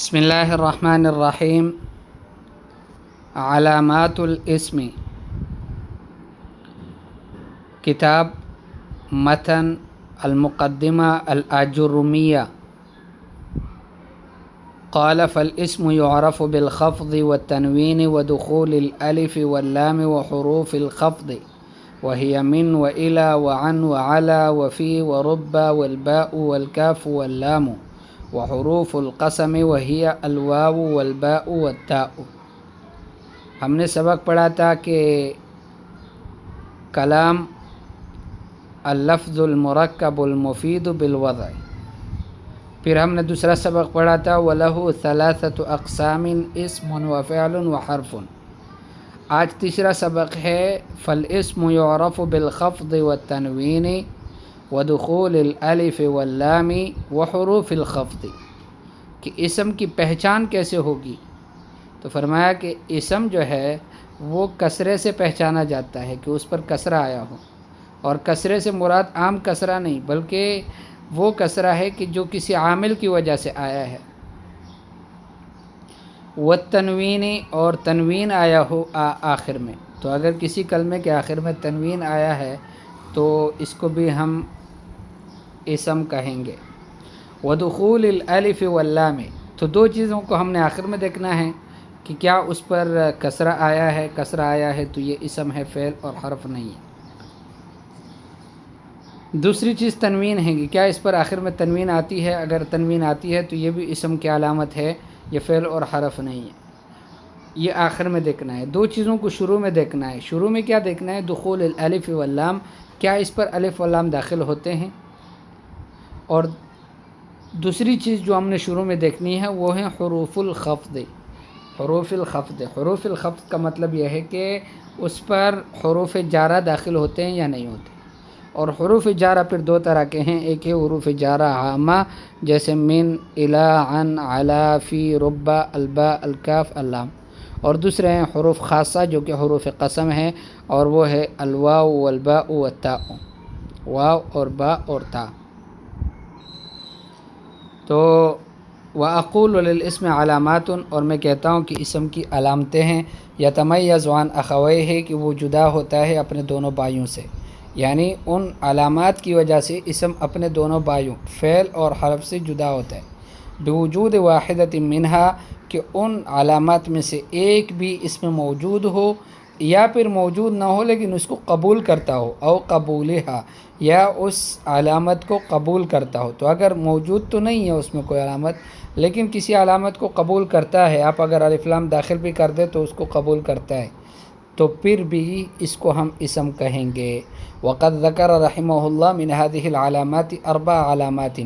بسم اللہ الرحمن الرحیم۔ علامات الاسم، کتاب متن المقدمہ الآجرمیہ۔ قال فالاسم يعرف بالخفض والتنوين ودخول الألف واللام وحروف الخفض وهي من وإلى وعن وعلى وفي ورب والباء والكاف واللام وحروف القسم وهي الواو والباء والتاء۔ ہم نے سبق پڑھا تھا کہ کلام اللفظ المرکب المفید بالوضع، پھر ہم نے دوسرا سبق پڑھا تھا وَلَهُ ثَلَاثَةُ أَقْسَامٍ اسم وفعل وحرف۔ آج تیسرا سبق ہے فالاسم يعرف بالخفض والتنوین ودخول الالف واللام وحروف الخفض، کہ اسم کی پہچان کیسے ہوگی؟ تو فرمایا کہ اسم جو ہے وہ کسرے سے پہچانا جاتا ہے کہ اس پر کسرہ آیا ہو، اور کسرے سے مراد عام کسرہ نہیں بلکہ وہ کسرہ ہے کہ جو کسی عامل کی وجہ سے آیا ہے۔ والتنوین، اور تنوین آیا ہو آخر میں، تو اگر کسی کلمے کے آخر میں تنوین آیا ہے تو اس کو بھی ہم اسم کہیں گے۔ ودخول الالف واللام، تو دو چیزوں کو ہم نے آخر میں دیکھنا ہے کہ کیا اس پر کسرہ آیا ہے، کسرہ آیا ہے تو یہ اسم ہے، فعل اور حرف نہیں ہے۔ دوسری چیز تنوین ہے کہ کیا اس پر آخر میں تنوین آتی ہے، اگر تنوین آتی ہے تو یہ بھی اسم کی علامت ہے، یہ فعل اور حرف نہیں ہے، یہ آخر میں دیکھنا ہے۔ دو چیزوں کو شروع میں دیکھنا ہے۔ شروع میں کیا دیکھنا ہے؟ دخول الالف واللام، کیا اس پر الف واللام داخل ہوتے ہیں، اور دوسری چیز جو ہم نے شروع میں دیکھنی ہے وہ ہے حروف الخفض۔ حروف الخفض، حروف الخفض کا مطلب یہ ہے کہ اس پر حروف جارہ داخل ہوتے ہیں یا نہیں ہوتے، اور حروف جارہ پھر دو طرح کے ہیں، ایک ہے حروف جارہ عامہ جیسے من، الی، عن، علی، فی، رب، الباء، الکاف، اللام، اور دوسرے ہیں حروف خاصہ جو کہ حروف قسم ہیں، اور وہ ہے الواو والباء والتاء، واو اور با اور تا۔ تو وَأَقُولُ لِلْإِسْمِ عَلَامَاتٌ، اور میں کہتا ہوں کہ اسم کی علامتیں ہیں، یتمیز عن اخویہ، کہ وہ جدا ہوتا ہے اپنے دونوں بھائیوں سے، یعنی ان علامات کی وجہ سے اسم اپنے دونوں بھائیوں فعل اور حرف سے جدا ہوتا ہے۔ بوجود واحدۃ منہا، کہ ان علامات میں سے ایک بھی اس میں موجود ہو، یا پھر موجود نہ ہو لیکن اس کو قبول کرتا ہو، او قبولہا، یا اس علامت کو قبول کرتا ہو۔ تو اگر موجود تو نہیں ہے اس میں کوئی علامت لیکن کسی علامت کو قبول کرتا ہے، آپ اگر الف لام داخل بھی کر دیں تو اس کو قبول کرتا ہے، تو پھر بھی اس کو ہم اسم کہیں گے۔ وقد ذکر رحمہ اللہ من هذه العلامات 4 علامات،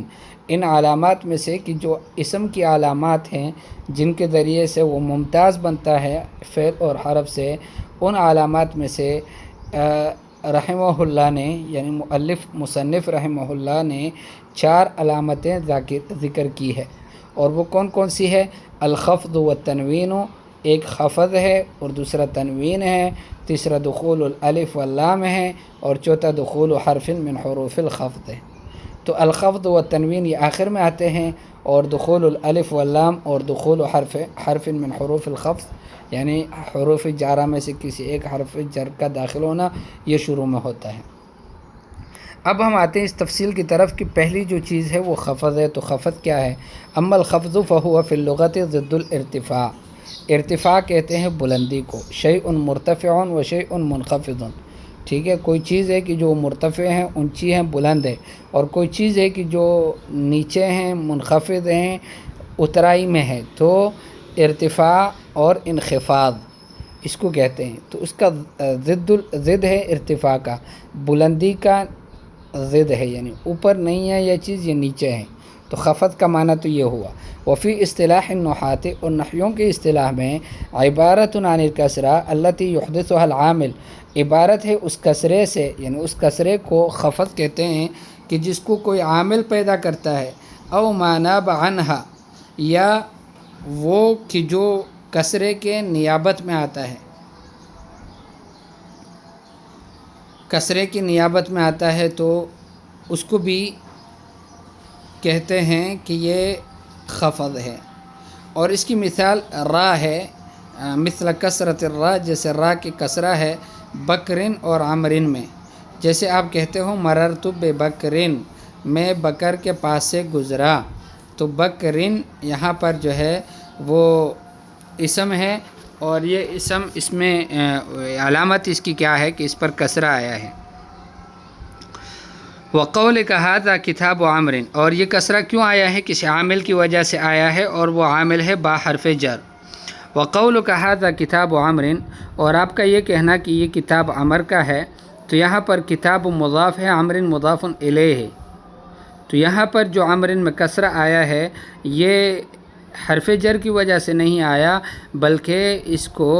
ان علامات میں سے کہ جو اسم کی علامات ہیں جن کے ذریعے سے وہ ممتاز بنتا ہے فعل اور حرف سے، ان علامات میں سے رحمہ اللہ نے، یعنی مصنف رحمہ اللہ نے 4 علامتیں ذکر کی ہے، اور وہ کون کون سی ہے؟ الخفض والتنوین، ایک خفض ہے اور دوسرا تنوین ہے، تیسرا دخول الالف واللام ہے، اور چوتھا دخول حرف من حروف الخفض ہے۔ تو الخفض والتنوین یہ آخر میں آتے ہیں، اور دخول الالف واللام اور دخول حرف من حروف الخفض، یعنی حروف جارہ میں سے کسی ایک حرف جر کا داخل ہونا، یہ شروع میں ہوتا ہے۔ اب ہم آتے ہیں اس تفصیل کی طرف کہ پہلی جو چیز ہے وہ خفض ہے۔ تو خفض کیا ہے؟ اما الخفض فهو فی اللغۃ ضد الارتفاع، ارتفاع کہتے ہیں بلندی کو، شیء مرتفع و شیء منخفض، ٹھیک ہے، کوئی چیز ہے کہ جو مرتفع ہیں، اونچی ہیں، بلند ہے، اور کوئی چیز ہے کہ جو نیچے ہیں، منخفض ہیں، اترائی میں ہے، تو ارتفاع اور انخفاض اس کو کہتے ہیں۔ تو اس کا ضد ہے ارتفاع کا، بلندی کا ضد ہے، یعنی اوپر نہیں ہے یہ چیز، یہ نیچے ہے، تو خفض کا معنی تو یہ ہوا۔ وفی اصطلاح النحاة، اور نحویوں کی اصطلاح میں عبارت عن الکسرہ التی یحدثها العامل، عبارت ہے اس کسرے سے، یعنی اس کسرے کو خفض کہتے ہیں کہ جس کو کوئی عامل پیدا کرتا ہے، او ما ناب عنہا، یا وہ کہ جو کسرے کے نیابت میں آتا ہے، کسرے کی نیابت میں آتا ہے تو اس کو بھی کہتے ہیں کہ یہ خفض ہے۔ اور اس کی مثال را ہے، مثل کثرت الرا، جیسے را کی کثرہ ہے بکرن اور عمرن میں. جیسے آپ کہتے ہو مررت ببکرن، میں بکر کے پاس سے گزرا، تو بکرن یہاں پر جو ہے وہ اسم ہے، اور یہ اسم اس میں علامت اس کی کیا ہے کہ اس پر کسرہ آیا ہے. وقولک ھذا کتاب عمرن، اور یہ کسرہ کیوں آیا ہے؟ کسی عامل کی وجہ سے آیا ہے، اور وہ عامل ہے با حرف جر. وقولک ھذا کتاب عمرن، اور آپ کا یہ کہنا کہ یہ کتاب عمر کا ہے، تو یہاں پر کتاب مضاف ہے، عمرن مضاف الیہ ہے. تو یہاں پر جو عمرن میں کسرہ آیا ہے یہ حرف جر کی وجہ سے نہیں آیا، بلکہ اس کو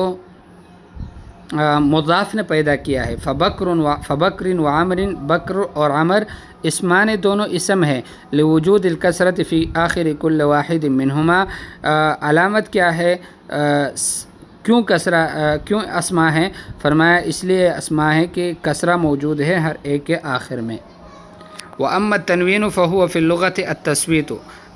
مضاف نے پیدا کیا ہے. فبکر و عمرن، بکر اور عمر اسمان دونوں اسم ہے، لوجود الکسرت فی آخر کل واحد منہما. علامت کیا ہے کیوں کسرہ کیوں اسما ہے؟ فرمایا اس لیے اسما ہے کہ کسرہ موجود ہے ہر ایک کے آخر میں. وَأَمَّا التَّنْوِينُ فَهُوَ فِي اللُّغَةِ التَّثْبِيتُ.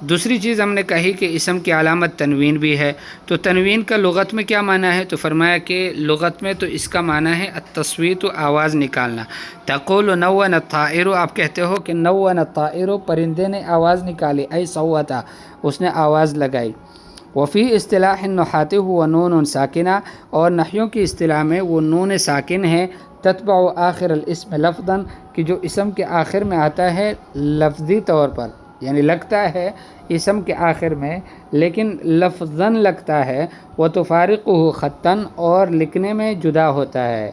دوسری چیز ہم نے کہی کہ اسم کی علامت تنوین بھی ہے، تو تنوین کا لغت میں کیا معنی ہے؟ تو فرمایا کہ لغت میں تو اس کا معنی ہے التصویت، آواز نکالنا. تقول نون الطائر، آپ کہتے ہو کہ نون الطائر، پرندے نے آواز نکالی، ای صوتا، اس نے آواز لگائی. وفی اصطلاح النحاة هو نون ساکنہ، اور نحویوں کی اصطلاح میں وہ نون ساکن ہے، تتبع آخر الاسم لفظاً، کہ جو اسم کے آخر میں آتا ہے لفظی طور پر، یعنی لگتا ہے اسم کے آخر میں لیکن لفظاً لگتا ہے. وتفارقه خطاً، اور لکھنے میں جدا ہوتا ہے.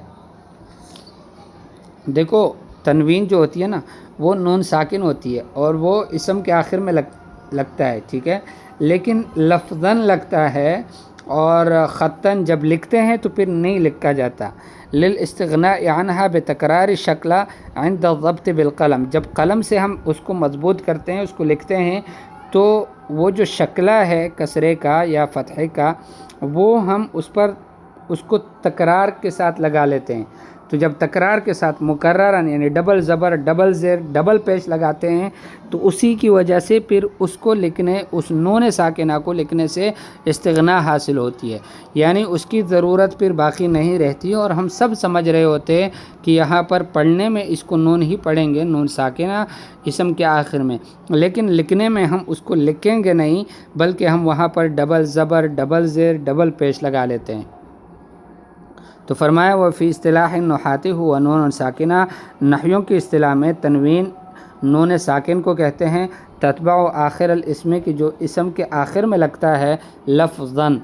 دیکھو تنوین جو ہوتی ہے نا وہ نون ساکن ہوتی ہے اور وہ اسم کے آخر میں لگتا ہے، ٹھیک ہے، لیکن لفظاً لگتا ہے، اور خطاً جب لکھتے ہیں تو پھر نہیں لکھا جاتا. للاستغناء عنها بتکرار شکل عند الضبط بالقلم، جب قلم سے ہم اس کو مضبوط کرتے ہیں، اس کو لکھتے ہیں، تو وہ جو شکلہ ہے کسرے کا یا فتحے کا، وہ ہم اس کو تکرار کے ساتھ لگا لیتے ہیں. تو جب تکرار کے ساتھ مکررن یعنی ڈبل زبر، ڈبل زیر، ڈبل پیش لگاتے ہیں، تو اسی کی وجہ سے پھر اس کو لکھنے، اس نون ساکنہ کو لکھنے سے استغنا حاصل ہوتی ہے، یعنی اس کی ضرورت پھر باقی نہیں رہتی. اور ہم سب سمجھ رہے ہوتے ہیں کہ یہاں پر پڑھنے میں اس کو نون ہی پڑھیں گے، نون ساکنہ اسم کے آخر میں، لیکن لکھنے میں ہم اس کو لکھیں گے نہیں، بلکہ ہم وہاں پر ڈبل زبر، ڈبل زیر، ڈبل پیش لگا لیتے ہیں. تو فرمایا وہ فی اصطلاح النحاة ہوا نون ساکنہ، نحویوں کی اصطلاح میں تنوین نون ساکن کو کہتے ہیں. تتبع آخر الاسم، کی جو اسم کے آخر میں لگتا ہے لفظاً،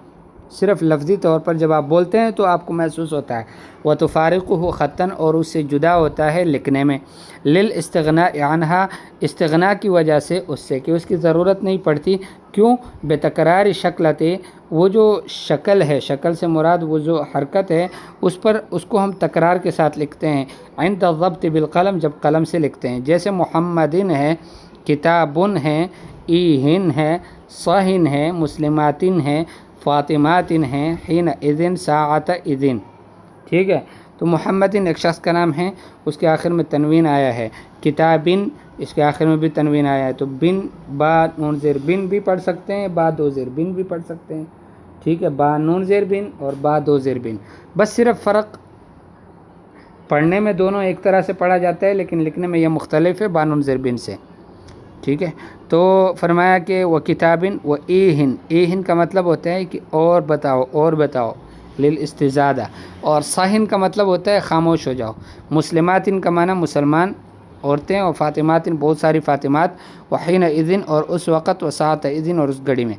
صرف لفظی طور پر جب آپ بولتے ہیں تو آپ کو محسوس ہوتا ہے. وتفارقه خطاً، اور اس سے جدا ہوتا ہے لکھنے میں. للاستغناء عنها، استغنا کی وجہ سے اس سے، کہ اس کی ضرورت نہیں پڑتی. کیوں؟ بتکرار شکلت، وہ جو شکل ہے، شکل سے مراد وہ جو حرکت ہے، اس کو ہم تکرار کے ساتھ لکھتے ہیں. عند الضبط بالقلم، جب قلم سے لکھتے ہیں. جیسے محمدن ہے، کتابن ہے، ایہن ہے، صاہن ہے، مسلماتن ہے، فاطماتن ہیں، حین اذن، ساعت اذن، ٹھیک ہے. تو محمدن ایک شخص کا نام ہے، اس کے آخر میں تنوین آیا ہے. کتابن، اس کے آخر میں بھی تنوین آیا ہے. تو بن، با نون زیر بن بھی پڑھ سکتے ہیں، با دو زیر بن بھی پڑھ سکتے ہیں، ٹھیک ہے. با نون زیر بن اور با دو زیر بن، بس صرف فرق پڑھنے میں دونوں ایک طرح سے پڑھا جاتا ہے، لیکن لکھنے میں یہ مختلف ہے با نون زیر بن سے، ٹھیک ہے. تو فرمایا کہ وہ کتابن و ایہن، ایہن کا مطلب ہوتا ہے کہ اور بتاؤ، اور بتاؤ، للاستزادہ. اور صاہن کا مطلب ہوتا ہے خاموش ہو جاؤ. مسلماتن کا معنی مسلمان عورتیں، اور فاطماتن بہت ساری فاطمات. وحین اذن، اور اس وقت، وساعت اذن، اور اس گھڑی میں.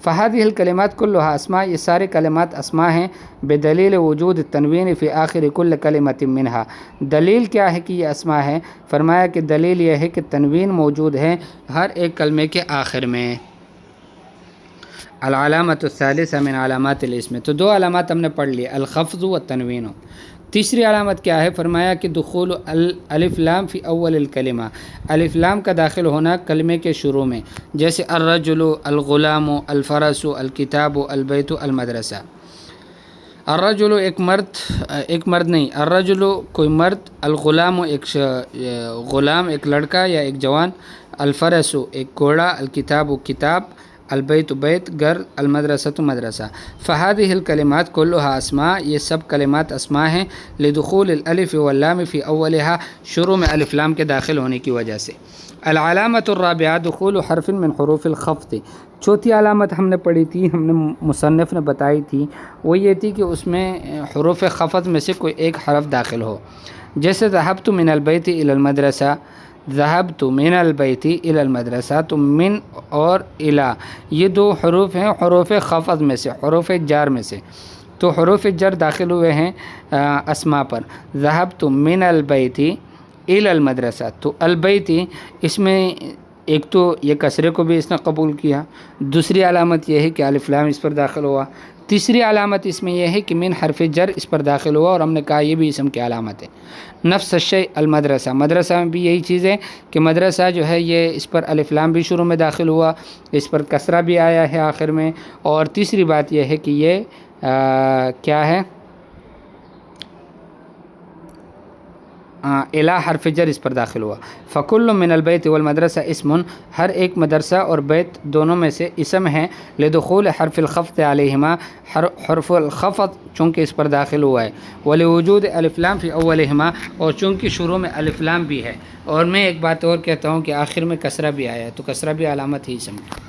فہذه الکلمات کلها اسماء، یہ سارے کلمات اسماء ہیں. بدلیل وجود التنوین فی آخر کل کلمۃ منها، دلیل کیا ہے کہ یہ اسماء ہیں؟ فرمایا کہ دلیل یہ ہے کہ تنوین موجود ہے ہر ایک کلمے کے آخر میں. العلامۃ الثالثہ من علامات الاسم، تو دو علامات ہم نے پڑھ لی، الخفض والتنوین. تیسری علامت کیا ہے؟ فرمایا کہ دخول الف لام فی اول الکلمہ، الف لام کا داخل ہونا کلمے کے شروع میں. جیسے الرجل، الغلام، الفرس، الکتاب، البیت، المدرسہ. الرجل ایک مرد نہیں، الرجل کوئی مرد، الغلام غلام ایک لڑکا یا ایک جوان، الفرس ایک گھوڑا، الکتاب کتاب، البیت بیت، گھر، المدرسۃ مدرسہ۔ فهذه الکلمات کلها اسماء، یہ سب کلمات اسماء ہیں، لدخول الالف واللام فی اولها، شروع میں الف لام کے داخل ہونے کی وجہ سے۔ العلامۃ الرابعہ دخول حرف من حروف الخفض، چوتھی علامت ہم نے پڑھی تھی، ہم نے مصنف نے بتائی تھی، وہ یہ تھی کہ اس میں حروف خفض میں سے کوئی ایک حرف داخل ہو، جیسے ذهبت من البیت الی المدرسہ، ذهبت من البیت الی المدرسہ، تو من اور الی یہ دو حروف ہیں حروف خفض میں سے، حروف جار میں سے، تو حروف جر داخل ہوئے ہیں اسماء پر۔ ذهبت من البیت الی المدرسہ، تو البیت اس میں ایک تو یہ کسرے کو بھی اس نے قبول کیا، دوسری علامت یہ ہے کہ الف لام اس پر داخل ہوا، تیسری علامت اس میں یہ ہے کہ من حرف جر اس پر داخل ہوا، اور ہم نے کہا یہ بھی اسم کی علامت ہے۔ نفس الشیء المدرسہ، مدرسہ میں بھی یہی چیز ہے کہ مدرسہ جو ہے یہ اس پر الف لام بھی شروع میں داخل ہوا، اس پر کسرہ بھی آیا ہے آخر میں، اور تیسری بات یہ ہے کہ یہ کیا ہے، الی حرف جر اس پر داخل ہوا۔ فکل من البیت والمدرسہ اسم، ہر ایک مدرسہ اور بیت دونوں میں سے اسم ہے، لدخول حرف الخفض علیہما، حرف الخفض چونکہ اس پر داخل ہوا ہے، ولوجود الف لام فی اولہما، اور چونکہ شروع میں الف لام بھی ہے، اور میں ایک بات اور کہتا ہوں کہ آخر میں کسرہ بھی آیا ہے، تو کسرہ بھی علامت ہی اسم ہے۔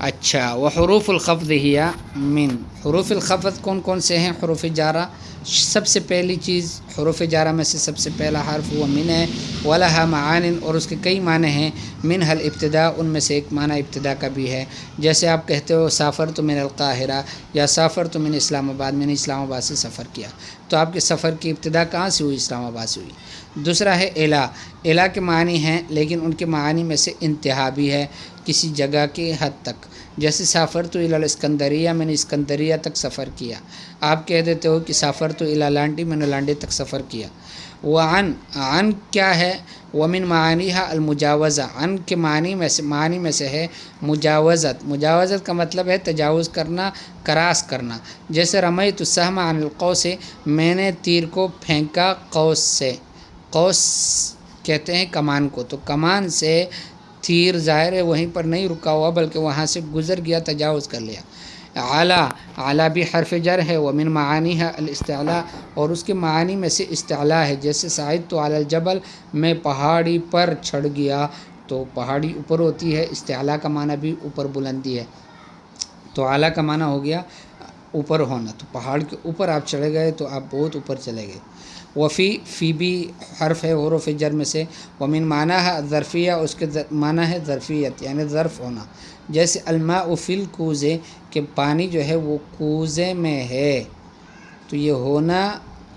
اچھا، وحروف الخفض ہی من، حروف الخفض کون کون سے ہیں؟ حروف جارہ، سب سے پہلی چیز حروف جارہ میں سے سب سے پہلا حرف وہ من ہے، ولہا معان، اور اس کے کئی معنی ہیں، منہا الابتداء، ان میں سے ایک معنی ابتدا کا بھی ہے، جیسے آپ کہتے ہو سافرت من القاہرہ، یا سافرت من اسلام آباد، میں نے اسلام آباد سے سفر کیا، تو آپ کے سفر کی ابتدا کہاں سے ہوئی؟ اسلام آباد سے ہوئی۔ دوسرا ہے الی، الی کے معنی ہیں، لیکن ان کے معنی میں سے انتہا بھی ہے، کسی جگہ کے حد تک، جیسے سافرت الی الاسکندریہ، میں نے اسکندریہ تک سفر کیا، آپ کہہ دیتے ہو کہ سافرت الی لانڈی، میں نے لانڈی تک سفر کیا۔ وعن، عن کیا ہے؟ ومن معانیہا المجاوزہ، عن کے معنی میں سے ہے مجاوزت، مجاوزت کا مطلب ہے تجاوز کرنا، کراس کرنا، جیسے رمیت السہم عن القوس، میں نے تیر کو پھینکا قوس سے، قوس کہتے ہیں کمان کو، تو کمان سے تیر ظاہر ہے وہیں پر نہیں رکا ہوا بلکہ وہاں سے گزر گیا، تجاوز کر لیا۔ اعلیٰ، اعلیٰ بھی حرف جر ہے، ومن معانیہا الاستعلاء، اور اس کے معنی میں سے استعلاء ہے، جیسے صعدت علی الجبل، میں پہاڑی پر چڑھ گیا، تو پہاڑی اوپر ہوتی ہے، استعلاء کا معنی بھی اوپر بلندی ہے، تو اعلیٰ کا معنی ہو گیا اوپر ہونا، تو پہاڑ کے اوپر آپ چڑھے گئے تو آپ بہت اوپر چلے گئے۔ وفی، فی بھی حرف ہے حروف جر میں سے، ومن معنیہا ظرفیہ، اس کے معنی ہے ظرفیت، یعنی ظرف ہونا، جیسے الماء فی الکوزے، کہ پانی جو ہے وہ کوزے میں ہے، تو یہ ہونا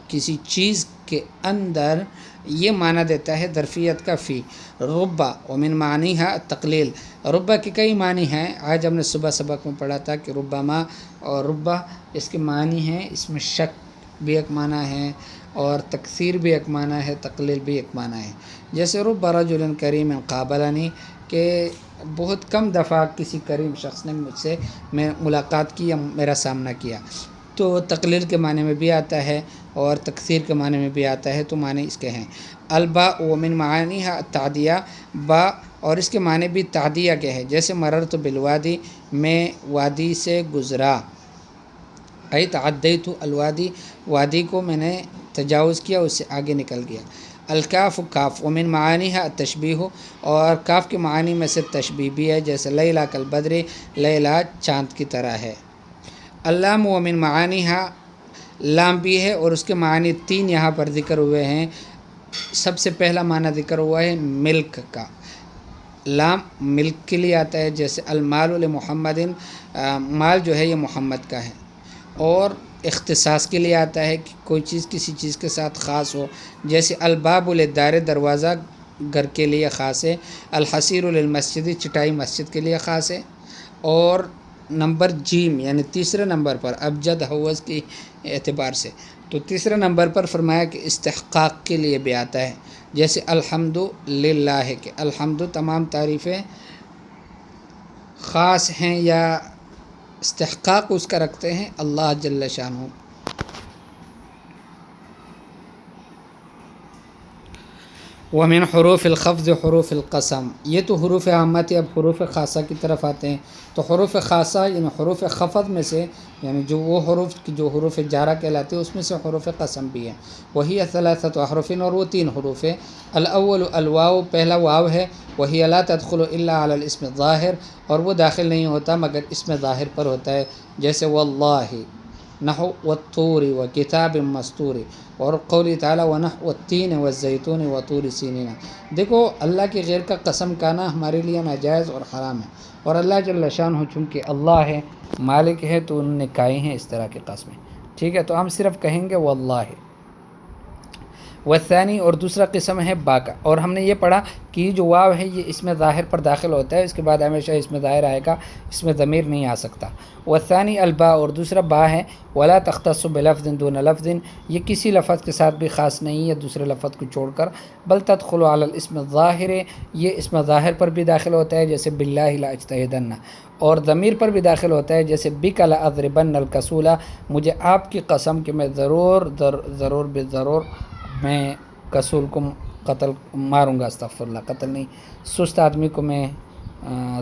کسی چیز کے اندر، یہ معنی دیتا ہے ظرفیت کا فی۔ ربا، ومن معنیہا تقلیل، ربا کے کئی معنی ہیں، آج ہم نے صبح سبق میں پڑھا تھا کہ ربما، اور ربا اس کے معنی ہیں، اس میں شک بھی ایک معنی ہے، اور تکثیر بھی ایک معنی ہے، تقلیل بھی ایک معنی ہے، جیسے رب رجل کریم قابلنی، کہ بہت کم دفعہ کسی کریم شخص نے مجھ سے میں ملاقات کی یا میرا سامنا کیا، تو تقلیل کے معنی میں بھی آتا ہے اور تکثیر کے معنی میں بھی آتا ہے، تو معنی اس کے ہیں۔ البا، ومن معانیہا التعدیہ، با اور اس کے معنی بھی تعدیہ کے ہیں، جیسے مررت بالوادی، میں وادی سے گزرا، ای تعدیت الوادی، وادی کو میں نے تجاوز کیا، اس سے آگے نکل گیا۔ الکاف، کاف، ومن معانیہا التشبیہ، اور کاف کے معنی میں سے تشبیہ بھی ہے، جیسے لیلہ کالبدر، لیلہ چاند کی طرح ہے۔ اللام، ومن معانیہا، لام بھی ہے اور اس کے معنی تین یہاں پر ذکر ہوئے ہیں۔ سب سے پہلا معنی ذکر ہوا ہے ملک کا، لام ملک کے لیے آتا ہے، جیسے المال لمحمد، مال جو ہے یہ محمد کا ہے، اور اختصاص کے لیے آتا ہے کہ کوئی چیز کسی چیز کے ساتھ خاص ہو، جیسے الباب للدار، دروازہ گھر کے لیے خاص ہے، الحصیر للمسجد، چٹائی مسجد کے لیے خاص ہے، اور نمبر جیم یعنی تیسرے نمبر پر ابجد حوض کی اعتبار سے، تو تیسرے نمبر پر فرمایا کہ استحقاق کے لیے بھی آتا ہے، جیسے الحمد للہ ہے کہ الحمد تمام تعریفیں خاص ہیں یا استحقاق اس کا رکھتے ہیں اللہ جل شانہ۔ ومن حروف الخفض حروف القسم، یہ تو حروف عامہ تھے، اب حروف خاصہ کی طرف آتے ہیں۔ تو حروف خاصہ یعنی حروف خفض میں سے، یعنی جو وہ حروف جو حروف جارہ کہلاتے ہیں اس میں سے حروف قسم بھی ہیں۔ وہی ثلاثۃ احرف، اور وہ 3 حروف ہیں۔ الاول الواو، پہلا واو ہے، وہی لا تدخل الا علی الاسم الظاہر، اور وہ داخل نہیں ہوتا مگر اسم ظاہر پر ہوتا ہے، جیسے واللہ، نحو والطور وکتاب مستور، اور قولی تعالیٰ ونحو والتین والزیتون وطور سینین۔ دیکھو اللہ کے غیر کا قسم کھانا ہمارے لیے ناجائز اور حرام ہے، اور اللہ جل شانہ چونکہ اللہ ہے، مالک ہے، تو انہوں نے کھائی ہیں اس طرح کی قسمیں، ٹھیک ہے۔ تو ہم صرف کہیں گے واللہ۔ والثانی، اور دوسرا قسم ہے با کا، اور ہم نے یہ پڑھا کہ یہ جو واو ہے یہ اسم ظاہر پر داخل ہوتا ہے، اس کے بعد ہمیشہ اسم ظاہر آئے گا، اس میں ضمیر نہیں آ سکتا۔ والثانی البا، اور دوسرا با ہے، ولا تختص بلفظ دون لفظ، یہ کسی لفظ کے ساتھ بھی خاص نہیں ہے دوسرے لفظ کو چھوڑ کر، بل تدخل علی الاسم الظاہر، یہ اسم ظاہر پر بھی داخل ہوتا ہے جیسے باللہ لاجتہدن، اور ضمیر پر بھی داخل ہوتا ہے جیسے بک لاضربن الکسول، مجھے آپ کی قسم کہ میں ضرور بالضرور میں کسول کو قتل ماروں گا، استغفر اللہ، قتل نہیں، سست آدمی کو میں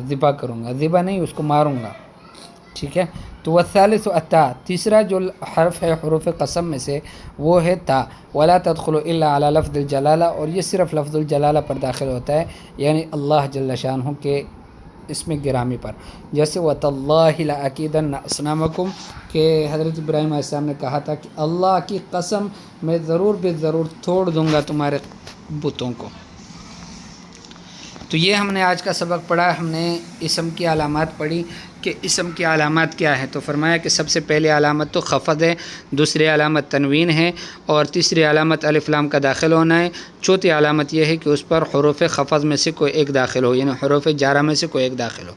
ذبح کروں گا، ذبح نہیں، اس کو ماروں گا، ٹھیک ہے۔ تو والثالث التا، تیسرا جو حرف ہے حروف قسم میں سے وہ ہے تا، ولا تدخل الا علی لفظ الجلالہ، اور یہ صرف لفظ الجلالہ پر داخل ہوتا ہے، یعنی اللہ جل شانہ کے اسم گرامی پر، جیسے وَتَاللَّهِ لَأَكِيدَنَّ أَصْنَامَكُمْ، کہ حضرت ابراہیم علیہ السلام نے کہا تھا کہ اللہ کی قسم میں ضرور توڑ دوں گا تمہارے بتوں کو۔ تو یہ ہم نے آج کا سبق پڑھا، ہم نے اسم کی علامات پڑھی کہ اسم کی علامات کیا ہے۔ تو فرمایا کہ سب سے پہلے علامت تو خفض ہے، دوسری علامت تنوین ہے، اور تیسری علامت الف لام کا داخل ہونا ہے، چوتھی علامت یہ ہے کہ اس پر حروف خفض میں سے کوئی ایک داخل ہو، یعنی حروف جارہ میں سے کوئی ایک داخل ہو۔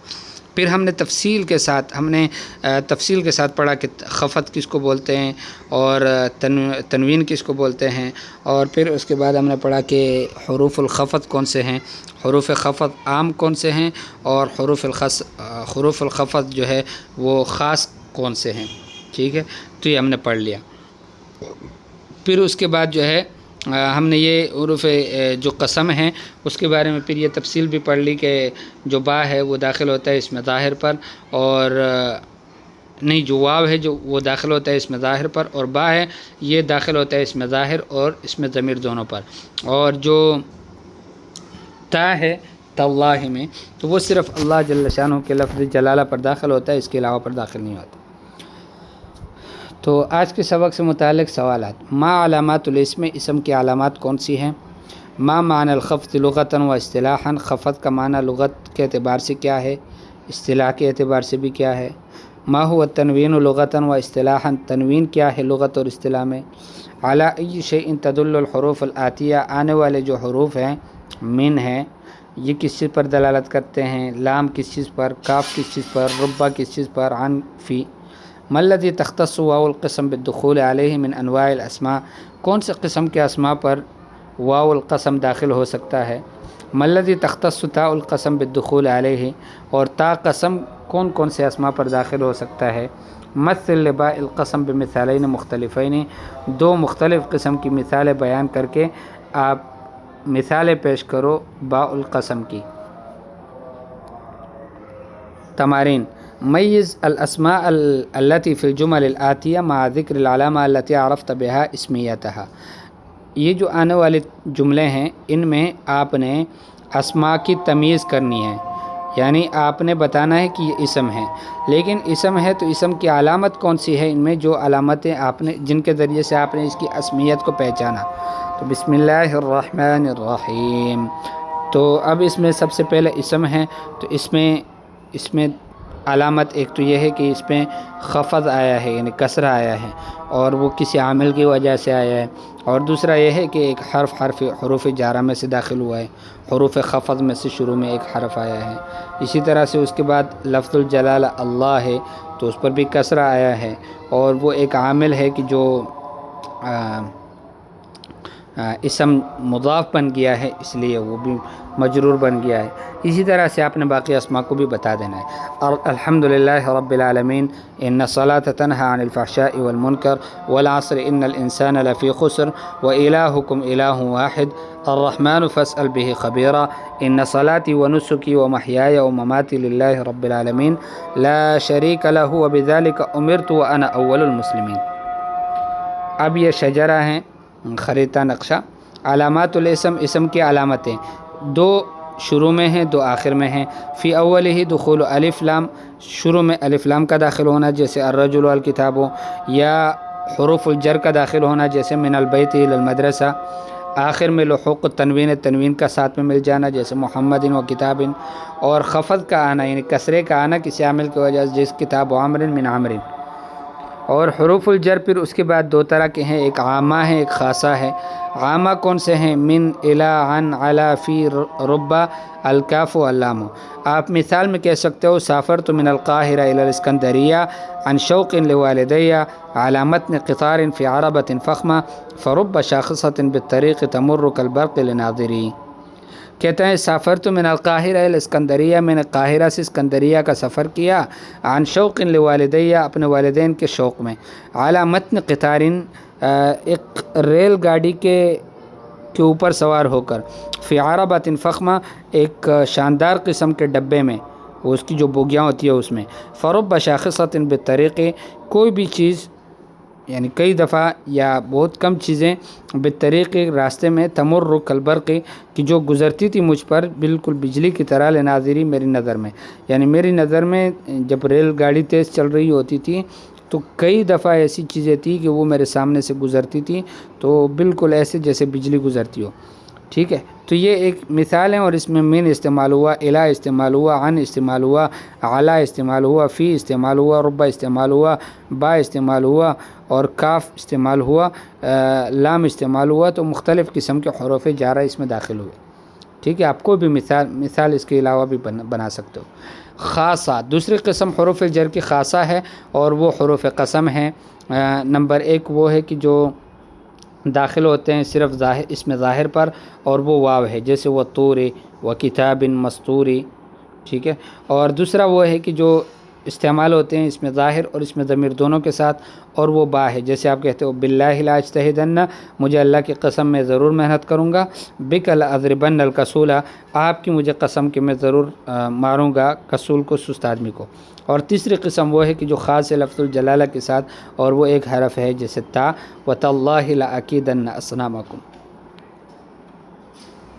پھر ہم نے تفصیل کے ساتھ پڑھا کہ خفض کس کو بولتے ہیں اور تنوین کس کو بولتے ہیں، اور پھر اس کے بعد ہم نے پڑھا کہ حروف الخفض کون سے ہیں، حروف خفض عام کون سے ہیں، اور حروف الخفض جو ہے وہ خاص کون سے ہیں، ٹھیک ہے۔ تو یہ ہم نے پڑھ لیا۔ پھر اس کے بعد جو ہے ہم نے یہ حروف جو قسم ہیں اس کے بارے میں پھر یہ تفصیل بھی پڑھ لی کہ جو با ہے وہ داخل ہوتا ہے اسم ظاہر پر، اور نہیں، جو واو ہے جو وہ داخل ہوتا ہے اسم ظاہر پر، اور با ہے یہ داخل ہوتا ہے اسم ظاہر اور اسم ضمیر دونوں پر، اور جو تا ہے تاللہ میں، تو وہ صرف اللہ جل شانہ کے لفظ جلالہ پر داخل ہوتا ہے، اس کے علاوہ پر داخل نہیں ہوتا۔ تو آج کے سبق سے متعلق سوالات: ما علامات الاسم، اسم کی علامات کون سی ہیں؟ ما معنی الخفض لغتاً و اصطلاحاً، خفض کا معنی لغت کے اعتبار سے کیا ہے، اصطلاح کے اعتبار سے بھی کیا ہے؟ ما هو التنوین لغتاً و اصطلاحاً، تنوین کیا ہے لغت اور اصطلاح میں؟ علی ای شیء تدل الحروف الآتیہ، آنے والے جو حروف ہیں، من ہیں، یہ کس چیز پر دلالت کرتے ہیں؟ لام کس چیز پر، کاف کس چیز پر، ربا کس چیز پر، عن، فی؟ ما الذی تختص واو القسم بالدخول علیہ من انواع الاسماء، کون سے قسم کے اسماء پر واو القسم داخل ہو سکتا ہے؟ ما الذی تختص تاء القسم بالدخول علیہ، اور تا قسم کون سے اسماء پر داخل ہو سکتا ہے؟ مثل لباء القسم بمثالین مختلفین، 2 مختلف قسم کی مثالیں بیان کر کے آپ مثالیں پیش کرو باء القسم کی۔ تمارین: میز الاسماء التي في الجمل الآتیہ مع ذکر العلامہ التي عرفت بها اسمیتها، یہ جو آنے والے جملے ہیں ان میں آپ نے اسماء کی تمیز کرنی ہے، یعنی آپ نے بتانا ہے کہ یہ اسم ہے، لیکن اسم ہے تو اسم کی علامت کون سی ہے، ان میں جو علامتیں آپ نے جن کے ذریعے سے آپ نے اس کی اسمیت کو پہچانا۔ تو بسم اللہ الرحمن الرحیم، تو اب اس میں سب سے پہلے اسم ہے، تو اس میں علامت ایک تو یہ ہے کہ اس میں خفض آیا ہے، یعنی کسرہ آیا ہے، اور وہ کسی عامل کی وجہ سے آیا ہے، اور دوسرا یہ ہے کہ ایک حروف جارہ میں سے داخل ہوا ہے، حروف خفض میں سے شروع میں ایک حرف آیا ہے۔ اسی طرح سے اس کے بعد لفظ الجلالہ اللہ ہے، تو اس پر بھی کسرہ آیا ہے، اور وہ ایک عامل ہے کہ جو اسم مضاف بن گیا ہے اس لیے وہ بھی مجرور بن گیا ہے. اسی طرح سے آپ نے باقی اسماء کو بھی بتا دینا ہے. اور الحمدللہ رب العالمین، ان الصلاۃ تنہی عن الفحشاء والمنکر والعصر ان الانسان لفی خسر والہکم الہ واحد الرحمن فاسأل به خبیرا ان صلاتی ونسکی ومحیای ومماتی للہ رب العالمین لا شریک لہ وبذلک امرت وانا اول المسلمین. اب یہ شجرہ ہیں، خریطہ نقشہ. علامات الاسم، اسم کی علامتیں، 2 شروع میں ہیں 2 آخر میں ہیں. فی اولہ دخول الف لام، شروع میں الف لام کا داخل ہونا جیسے الرجل والکتاب، یا حروف الجر کا داخل ہونا جیسے من البیت الی المدرسہ. آخر میں لحوق التنوین، تنوین کا ساتھ میں مل جانا جیسے محمد و کتاب. اور خفض کا آنا یعنی کسرے کا آنا کسی عامل کی وجہ سے جیسے کتاب عامر من عامر. اور حروف الجر پھر اس کے بعد 2 طرح کے ہیں، ایک عامہ ہے ایک خاصہ ہے. عامہ کون سے ہیں؟ من، الی، عن، علی، فی، رب، الکاف و اللام. آپ مثال میں کہہ سکتے ہو سافرت من القاہرہ الی الاسکندریہ عن شوق لوالدی علی متن قطار فی عربۃ فخمہ فرب شاخصۃ بالطریق تمر کالبرق لناظری. کہتے ہیں سافرت من القاہرہ الی الاسکندریہ، میں نے قاہرہ سے اسکندریہ کا سفر کیا. عن شوق لوالدیہ، اپنے والدین کے شوق میں. علی متن قطار، ایک ریل گاڑی کے اوپر سوار ہو کر. فی عربۃ فخمہ، ایک شاندار قسم کے ڈبے میں، وہ اس کی جو بوگیاں ہوتی ہے اس میں. فرب شاخصۃ بالطریق، کوئی بھی چیز یعنی کئی دفعہ یا بہت کم چیزیں بالطریق راستے میں تمر کالبرق کی جو گزرتی تھی مجھ پر بالکل بجلی کی طرح لناظری میری نظر میں. یعنی میری نظر میں جب ریل گاڑی تیز چل رہی ہوتی تھی تو کئی دفعہ ایسی چیزیں تھیں کہ وہ میرے سامنے سے گزرتی تھیں تو بالکل ایسے جیسے بجلی گزرتی ہو. ٹھیک ہے، تو یہ ایک مثال ہے. اور اس میں من استعمال ہوا، الی استعمال ہوا، عن استعمال ہوا، علی استعمال ہوا، فی استعمال ہوا، رب استعمال ہوا، با استعمال ہوا اور کاف استعمال ہوا، لام استعمال ہوا. تو مختلف قسم کے حروف جارہ اس میں داخل ہوئے. ٹھیک ہے، آپ کو بھی مثال اس کے علاوہ بھی بنا سکتے ہو. خاصہ، دوسری قسم حروف جر کی خاصہ ہے اور وہ حروف قسم ہیں. نمبر 1 وہ ہے کہ جو داخل ہوتے ہیں صرف اس میں ظاہر پر، اور وہ واو ہے جیسے وہ طور و کتاب مستوری. ٹھیک ہے، اور دوسرا وہ ہے کہ جو استعمال ہوتے ہیں اس میں ظاہر اور اس میں ضمیر دونوں کے ساتھ، اور وہ با ہے جیسے آپ کہتے ہو باللہ لا اجتہدن، مجھے اللہ کی قسم میں ضرور محنت کروں گا. بک لاضربن الکسول، آپ کی مجھے قسم کہ میں ضرور ماروں گا کسول کو، سست آدمی کو. اور تیسری قسم وہ ہے کہ جو خاص ہے لفظ الجلالہ کے ساتھ اور وہ ایک حرف ہے جیسے تا، وتاللہ لاکیدن اصنامکم.